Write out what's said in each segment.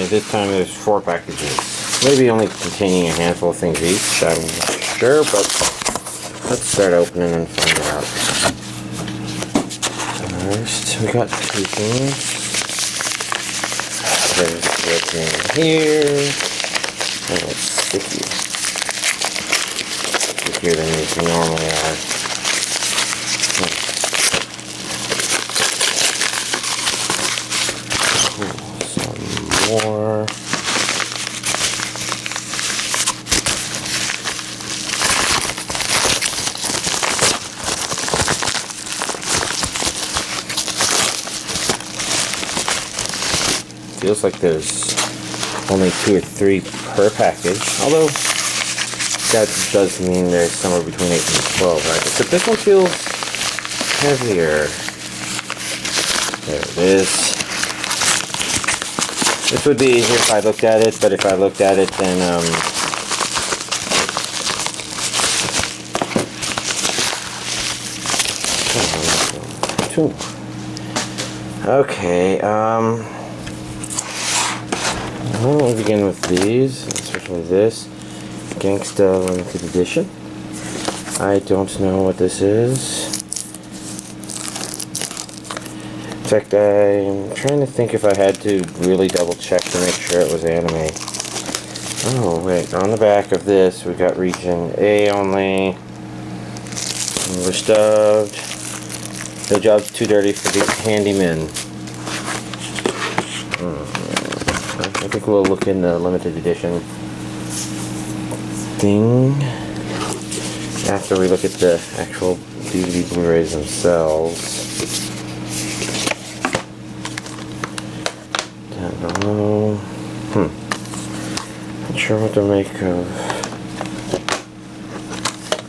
Okay, this time there's 4 packages. Maybe only containing a handful of things each. I'm not sure, but let's start opening and find out. First, we got 2 things. There's what's in here. Oh, it's sticky. Stickier than these normally are. Some more. Feels like there's only 2 or 3 per package, although that does mean there's somewhere between 8 and 12, right? Except this one feels heavier. There it is. This would be easier if I looked at it, but if I looked at it, then okay, we'll begin with these, especially this Gangsta Limited Edition. I don't know what this is. In fact, I'm trying to think if I had to really double check to make sure it was anime. Oh wait, on the back of this we got region A only. English dubbed. No job's too dirty for the handymen. I think we'll look in the limited edition thing after we look at the actual DVD Blu-rays themselves. Don't know. Not sure what to make of.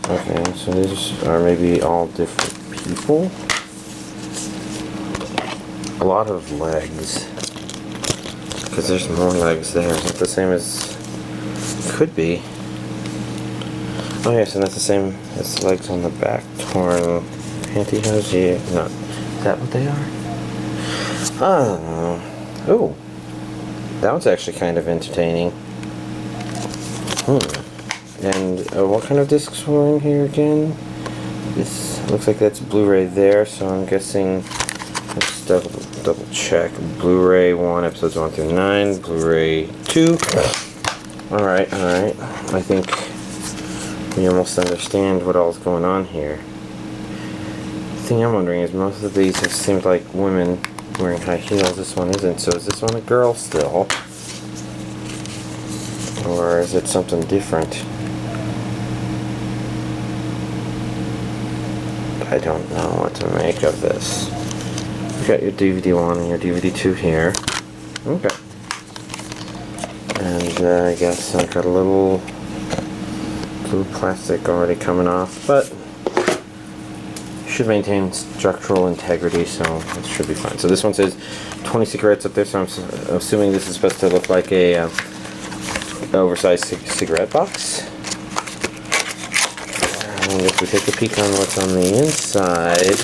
Okay, so these are maybe all different people. A lot of legs. Because there's more legs there. Is that the same as... Could be. Oh yes, and that's the same as the legs on the back. Torn pantyhose. Yeah, no. Is that what they are? I don't know. Ooh. That one's actually kind of entertaining. And what kind of discs were in here again? This looks like that's Blu-ray there, so I'm guessing... Let's double check. Blu-ray 1, episodes 1 through 9. Blu-ray 2. Alright. I think we almost understand what all's going on here. The thing I'm wondering is most of these have seemed like women wearing high heels. This one isn't. So is this one a girl still? Or is it something different? I don't know what to make of this. You got your DVD 1 and your DVD 2 here. Okay. And I guess I got a little plastic already coming off, but should maintain structural integrity, so it should be fine. So this one says 20 cigarettes up there, so I'm assuming this is supposed to look like a oversized cigarette box. And if we take a peek on what's on the inside,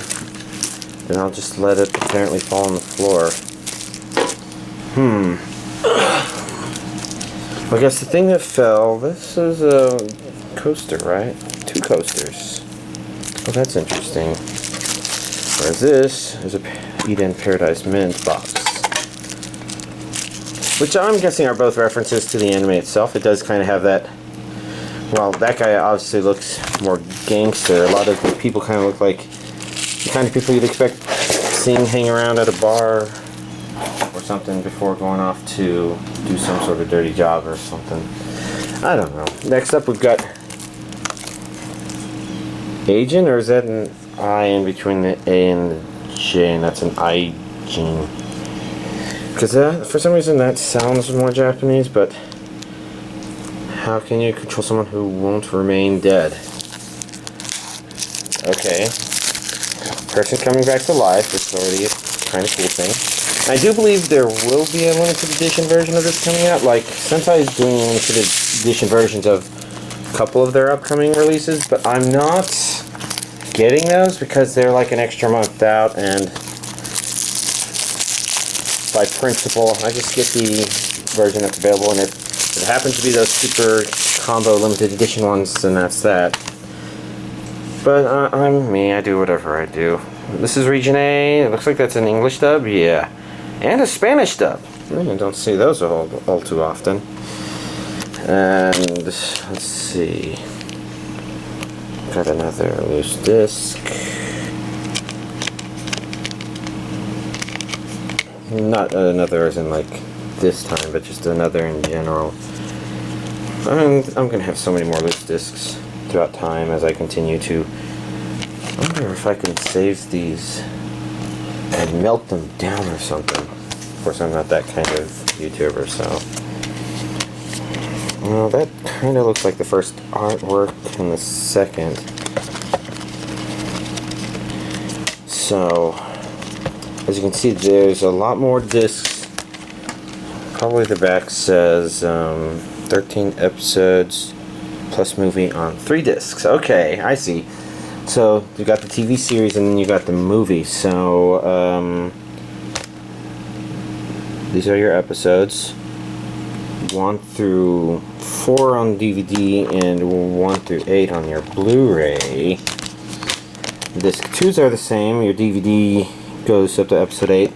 then I'll just let it apparently fall on the floor. Well, I guess the thing that fell, this is a coaster, right? 2 coasters. Oh, that's interesting. Whereas this is a Eden Paradise Mint box. Which I'm guessing are both references to the anime itself. It does kind of have that... Well, that guy obviously looks more gangster. A lot of the people kind of look like the kind of people you'd expect seeing hang around at a bar or something before going off to do some sort of dirty job or something. I don't know. Next up we've got Ajin, or is that an I in between the A and the J, and that's an Ajin? Because for some reason that sounds more Japanese, but how can you control someone who won't remain dead? Okay. Person coming back to life is already a kind of cool thing. I do believe there will be a limited edition version of this coming out. Like, Sentai is doing limited edition versions of a couple of their upcoming releases, but I'm not getting those because they're like an extra month out, and by principle, I just get the version that's available, and if it happens to be those super combo limited edition ones, then that's that. But I'm me, I do whatever I do. This is Region A. It looks like that's an English dub, yeah. And a Spanish dub. I don't see those all too often. And let's see. Got another loose disc. Not another as in like this time, but just another in general. I'm gonna have so many more loose discs throughout time as I continue to. I wonder if I can save these and melt them down or something. Of course, I'm not that kind of YouTuber, so. Well, that kind of looks like the first artwork and the second. So, as you can see, there's a lot more discs. Probably the back says 13 episodes plus movie on 3 discs. Okay, I see. So you got the TV series and then you got the movie. So these are your episodes. 1 through 4 on DVD and 1 through 8 on your Blu-ray. Disc 2s are the same. Your DVD goes up to episode 8,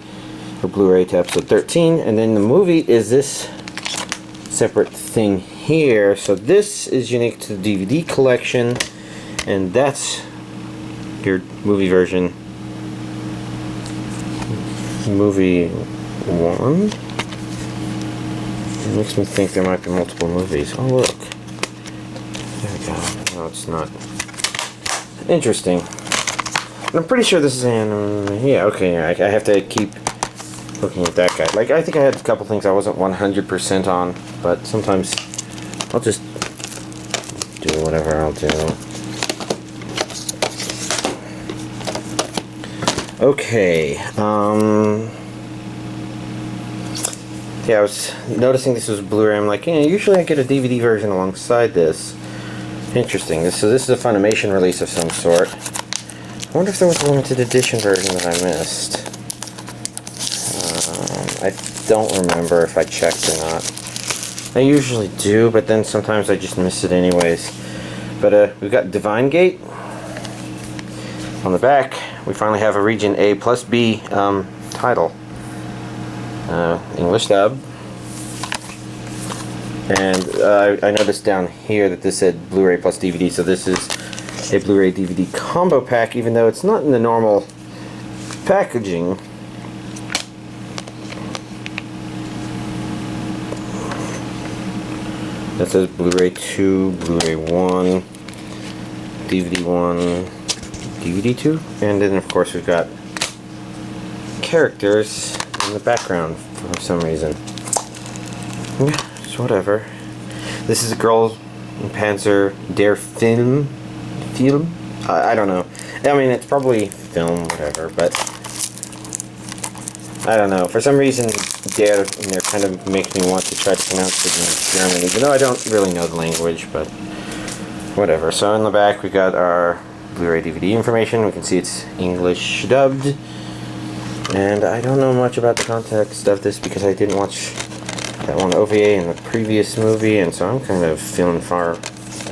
or Blu-ray to episode 13, and then the movie is this separate thing here. So this is unique to the DVD collection, and that's your movie version. Movie 1? It makes me think there might be multiple movies. Oh look. There we go. No, it's not. Interesting. I'm pretty sure this is anime. Yeah, okay, I have to keep looking at that guy. Like, I think I had a couple things I wasn't 100% on, but sometimes I'll just do whatever I'll do. Okay, yeah, I was noticing this was Blu-ray. I'm like, yeah, usually I get a DVD version alongside this. Interesting. So this is a Funimation release of some sort. I wonder if there was a limited edition version that I missed. I don't remember if I checked or not. I usually do, but then sometimes I just miss it anyways. But we've got Divine Gate. On the back, we finally have a Region A+B title. English dub. And I noticed down here that this said Blu-ray plus DVD, so this is a Blu-ray DVD combo pack, even though it's not in the normal packaging. That says Blu-ray 2, Blu-ray 1, DVD 1, DVD 2, and then of course we've got characters in the background for some reason. Yeah, just whatever. This is a girl in Panzer Der Film. I don't know. I mean, it's probably film, whatever, but I don't know. For some reason, Der in there kind of makes me want to try to pronounce it in German, even though I don't really know the language, but whatever. So in the back, we got our Blu-ray DVD information. We can see it's English dubbed. And I don't know much about the context of this because I didn't watch that one OVA in the previous movie, and so I'm kind of feeling a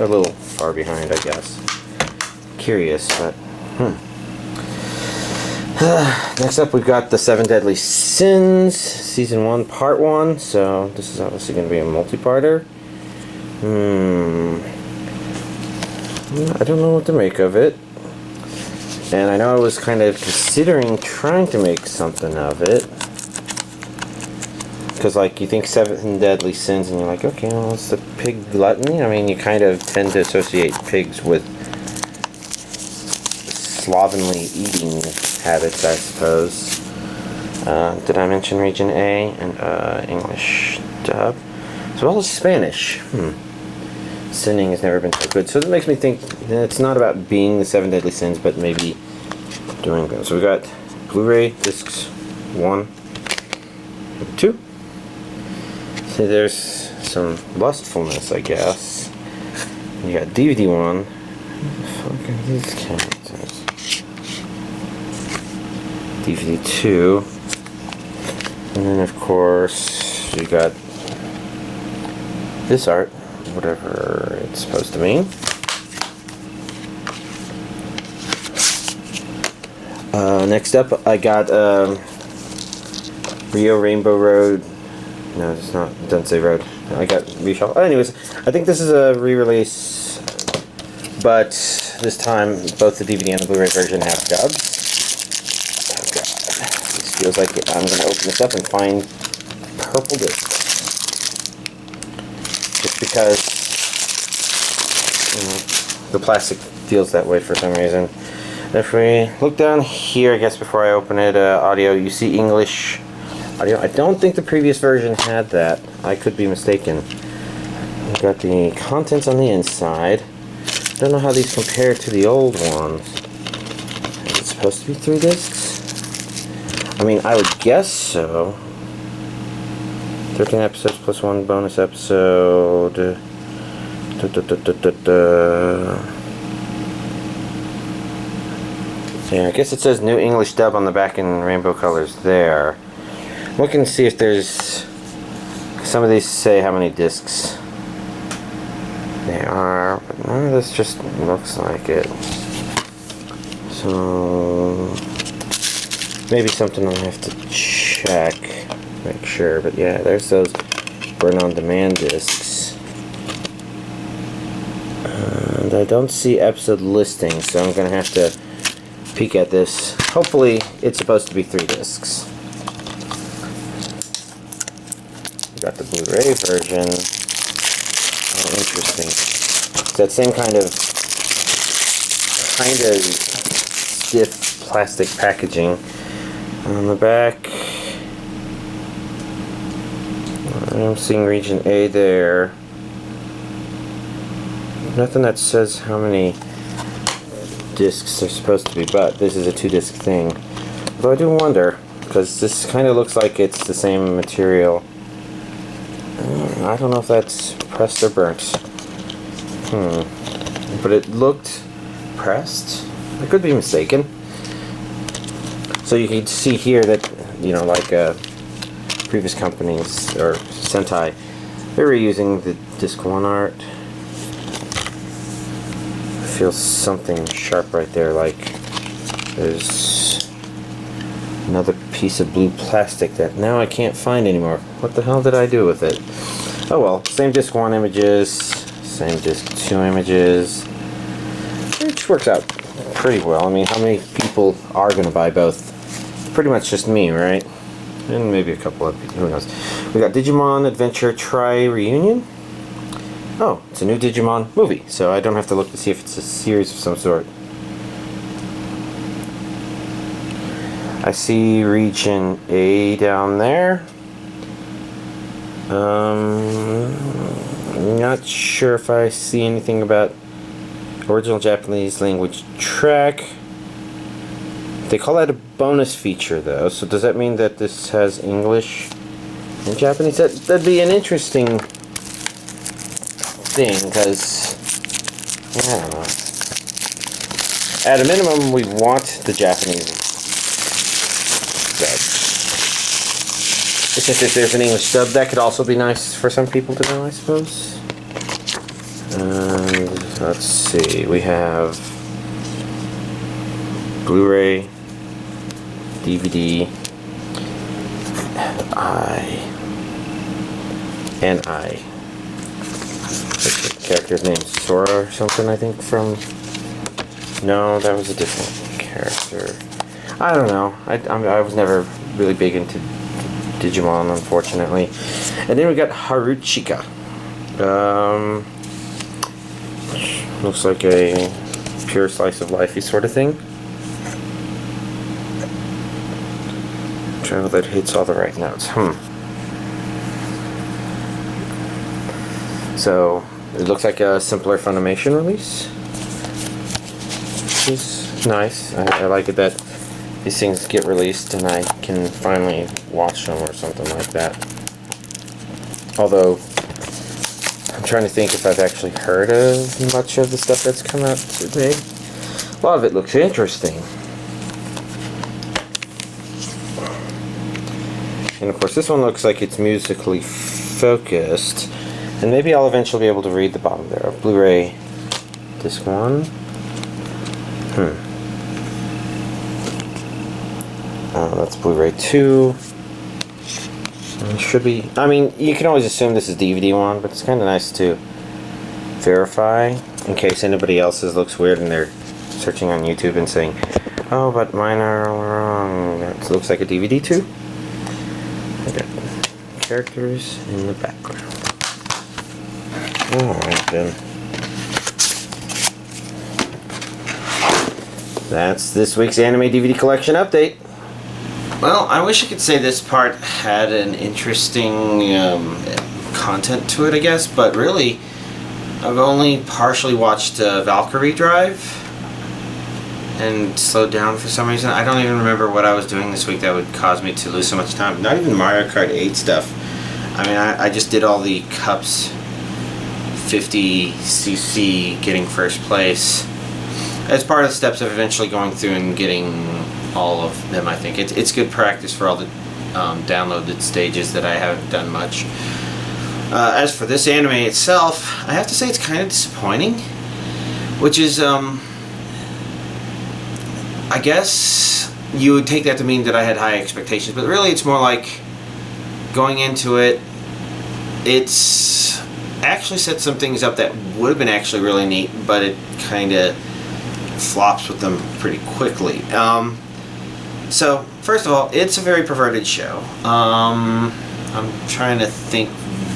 little far behind, I guess. Curious, but next up we've got the Seven Deadly Sins Season 1 Part 1, so this is obviously going to be a multi-parter. I don't know what to make of it. And I know I was kind of considering trying to make something of it. Because, like, you think Seven Deadly Sins and you're like, okay, well, it's the pig gluttony. I mean, you kind of tend to associate pigs with slovenly eating habits, I suppose. Did I mention Region A and English dub? As well as Spanish. Sinning has never been so good. So that makes me think that it's not about being the Seven Deadly Sins, but maybe doing them. So we got Blu-ray discs 1 and 2. See, there's some lustfulness, I guess. You got DVD 1. Fuck are these characters? DVD 2. And then, of course, you got this art, whatever it's supposed to mean. Next up, I got Rio Rainbow Road. No, it's not. It doesn't say road. I got Reshuffle. Anyways, I think this is a re-release, but this time both the DVD and the Blu-ray version have dubs. Oh god, this feels like I'm gonna open this up and find purple discs, just because the plastic feels that way for some reason. If we look down here, I guess before I open it, audio, you see English audio. I don't think the previous version had that. I could be mistaken. We've got the contents on the inside. I don't know how these compare to the old ones. Is it supposed to be 3 discs? I mean, I would guess so. 13 episodes plus 1 bonus episode. Yeah, I guess it says New English dub on the back in rainbow colors there. Looking to see if there's... Some of these say how many discs they are, but none of this just looks like it. So... maybe something I'll have to check, make sure, but yeah, there's those burn-on-demand discs. And I don't see episode listings, so I'm going to have to peek at this. Hopefully it's supposed to be 3 discs. We got the Blu-ray version. Oh, interesting. It's that same kind of stiff plastic packaging. On the back, I'm seeing region A there. Nothing that says how many discs are supposed to be, but this is a 2-disc thing. Though I do wonder, because this kind of looks like it's the same material. I don't know if that's pressed or burnt. But it looked pressed. I could be mistaken. So you can see here that, you know, like previous companies or Sentai, they were using the disc 1 art. I feel something sharp right there, like there's another piece of blue plastic that now I can't find anymore. What the hell did I do with it? Oh well, same disc 1 images, same disc 2 images, which works out pretty well. I mean, how many people are going to buy both? Pretty much just me, right? And maybe a couple of people, who knows. We got Digimon Adventure Tri-Reunion. Oh, it's a new Digimon movie, so I don't have to look to see if it's a series of some sort. I see region A down there. I'm not sure if I see anything about original Japanese language track. They call that a bonus feature though, so does that mean that this has English and Japanese? That'd be an interesting thing, because I don't know. At a minimum, we want the Japanese dub. It's just if there's an English dub, that could also be nice for some people to know, I suppose. And let's see, we have Blu-ray, DVD, and I. The character's name Sora or something, I think, from... No, that was a different character. I don't know. I was never really big into Digimon, unfortunately. And then we got Haruchika. Looks like a pure slice of life-y sort of thing. Trying that hits all the right notes. So it looks like a simpler Funimation release, which is nice. I like it that these things get released and I can finally watch them or something like that. Although I'm trying to think if I've actually heard of much of the stuff that's come out today. A lot of it looks interesting. And of course this one looks like it's musically focused. And maybe I'll eventually be able to read the bottom there. Blu-ray disc 1. That's Blu-ray 2. It should be... I mean, you can always assume this is DVD 1, but it's kind of nice to verify in case anybody else's looks weird and they're searching on YouTube and saying, oh, but mine are wrong. It looks like a DVD 2. I got characters in the background. Alright then. That's this week's anime DVD collection update. Well, I wish I could say this part had an interesting content to it, I guess, but really, I've only partially watched Valkyrie Drive and slowed down for some reason. I don't even remember what I was doing this week that would cause me to lose so much time. Not even Mario Kart 8 stuff. I mean, I just did all the cups, 50cc, getting first place, as part of the steps of eventually going through and getting all of them. I think it's good practice for all the downloaded stages that I haven't done much. As for this anime itself, I have to say it's kind of disappointing, which is I guess you would take that to mean that I had high expectations, but really it's more like going into it, it's actually set some things up that would have been actually really neat, but it kind of flops with them pretty quickly. So, first of all, it's a very perverted show. I'm trying to think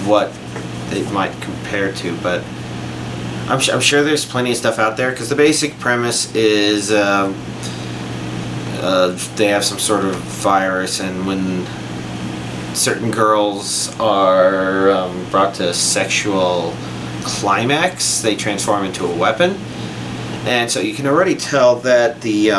what it might compare to, but I'm sure there's plenty of stuff out there, because the basic premise is they have some sort of virus, and when certain girls are brought to sexual climax, they transform into a weapon. And so you can already tell that the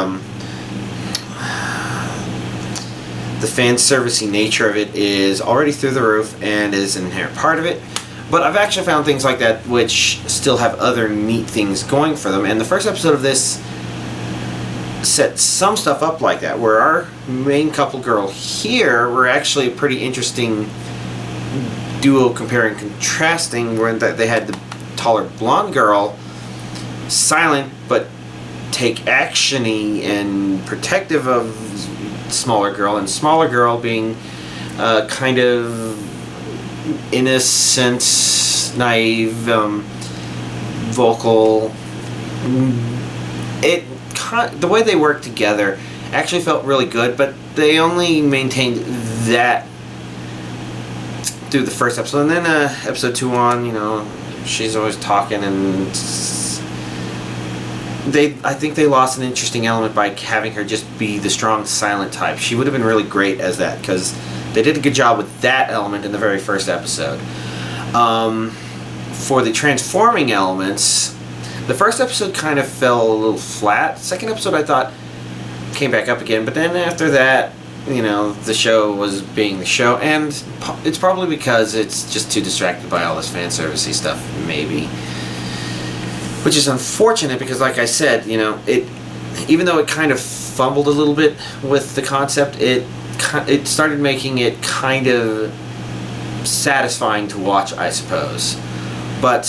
fan servicey nature of it is already through the roof and is an inherent part of it. But I've actually found things like that which still have other neat things going for them. And the first episode of this set some stuff up like that, where our main couple girl here were actually a pretty interesting duo, comparing and contrasting, where they had the taller blonde girl, silent but take action-y and protective of smaller girl, and smaller girl being kind of innocent, naive, vocal. The way they worked together actually felt really good, but they only maintained that through the first episode, and then episode 2 on, you know, she's always talking, and I think they lost an interesting element by having her just be the strong, silent type. She would have been really great as that, because they did a good job with that element in the very first episode. For the transforming elements, the first episode kind of fell a little flat. Second episode, I thought, came back up again, but then after that, you know, the show was being the show, and it's probably because it's just too distracted by all this fan servicey stuff, maybe. Which is unfortunate, because like I said, you know, even though it kind of fumbled a little bit with the concept, it started making it kind of satisfying to watch, I suppose. But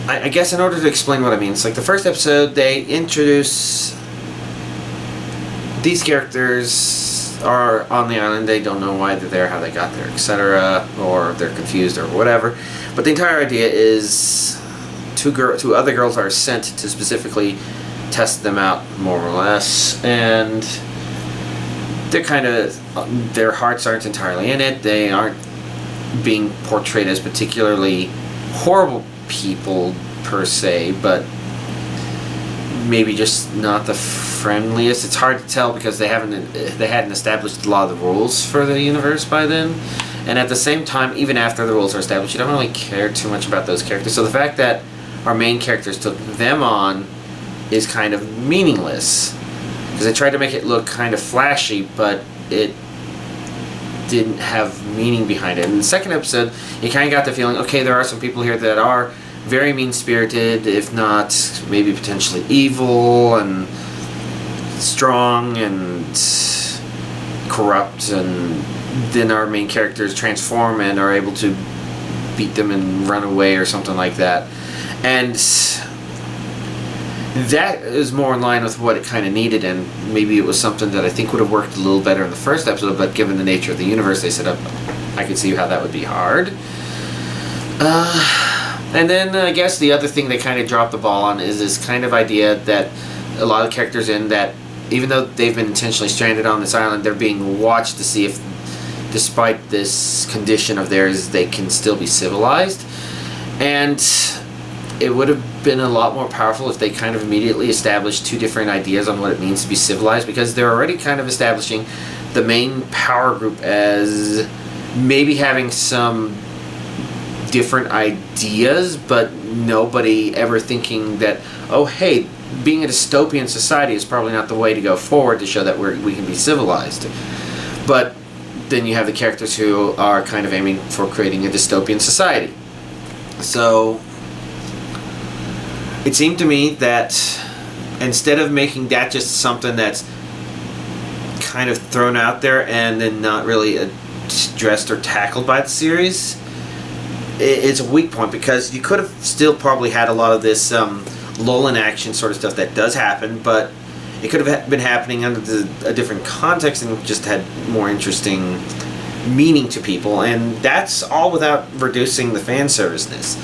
I guess in order to explain what I mean, it's like the first episode, they introduce these characters are on the island, they don't know why they're there, how they got there, etc., or they're confused or whatever. But the entire idea is two other girls are sent to specifically test them out, more or less, and they're kind of, their hearts aren't entirely in it. They aren't being portrayed as particularly horrible people per se, but maybe just not the friendliest. It's hard to tell because they hadn't established a lot of the rules for the universe by then, and at the same time, even after the rules are established, you don't really care too much about those characters. So the fact that our main characters took them on is kind of meaningless, because they tried to make it look kind of flashy, but it didn't have meaning behind it. In the second episode, you kind of got the feeling, okay, there are some people here that are very mean-spirited, if not maybe potentially evil and strong and corrupt, and then our main characters transform and are able to beat them and run away or something like that. And that is more in line with what it kind of needed, and maybe it was something that I think would have worked a little better in the first episode, but given the nature of the universe they set up, I could see how that would be hard. And then I guess the other thing they kind of dropped the ball on is this kind of idea that a lot of characters in that, even though they've been intentionally stranded on this island, they're being watched to see if, despite this condition of theirs, they can still be civilized. And it would have been a lot more powerful if they kind of immediately established two different ideas on what it means to be civilized, because they're already kind of establishing the main power group as maybe having some different ideas, but nobody ever thinking that, oh hey, being a dystopian society is probably not the way to go forward to show that we can be civilized. But then you have the characters who are kind of aiming for creating a dystopian society. So it seemed to me that instead of making that just something that's kind of thrown out there and then not really addressed or tackled by the series, it's a weak point, because you could have still probably had a lot of this lull in action sort of stuff that does happen, but it could have been happening under a different context and just had more interesting meaning to people, and that's all without reducing the fan serviceness,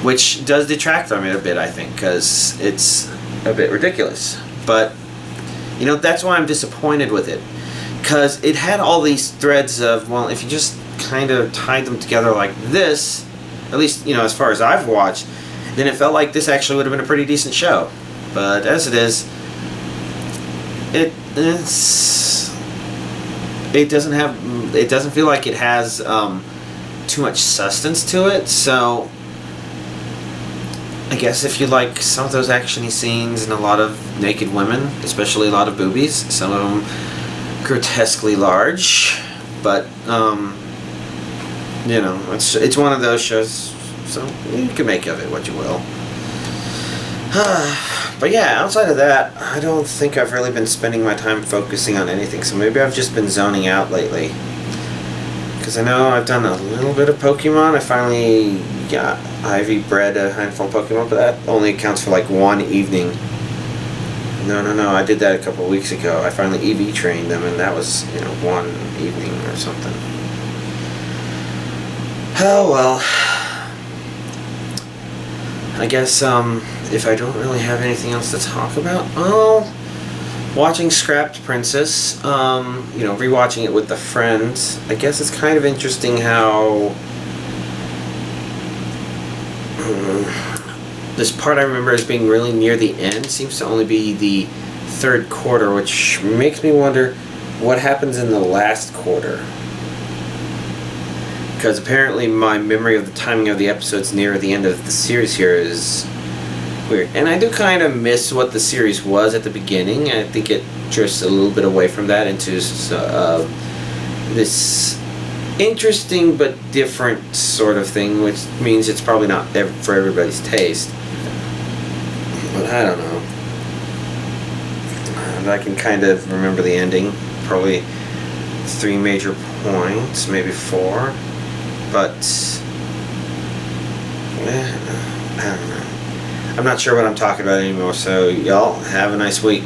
which does detract from it a bit, I think, because it's a bit ridiculous. But you know, that's why I'm disappointed with it, because it had all these threads of, well, if you just kind of tied them together like this, at least, you know, as far as I've watched, then it felt like this actually would have been a pretty decent show. But as it is, it doesn't feel like it has too much substance to it. So I guess if you like some of those actiony scenes and a lot of naked women, especially a lot of boobies, some of them grotesquely large, but you know, it's one of those shows, so you can make of it what you will. But yeah, outside of that, I don't think I've really been spending my time focusing on anything, so maybe I've just been zoning out lately. Because I know I've done a little bit of Pokemon. I finally got Ivy bred a handful of Pokemon, but that only accounts for like one evening. No, I did that a couple of weeks ago. I finally EV trained them, and that was, you know, one evening or something. Oh well. I guess if I don't really have anything else to talk about, watching Scrapped Princess, you know, rewatching it with a friend. I guess it's kind of interesting how this part I remember as being really near the end seems to only be the third quarter, which makes me wonder what happens in the last quarter. Because apparently my memory of the timing of the episodes near the end of the series here is weird. And I do kind of miss what the series was at the beginning. I think it drifts a little bit away from that into this interesting but different sort of thing, which means it's probably not for everybody's taste. But I don't know. And I can kind of remember the ending. Probably 3 major points, maybe 4. But I don't know. I'm not sure what I'm talking about anymore, so y'all have a nice week.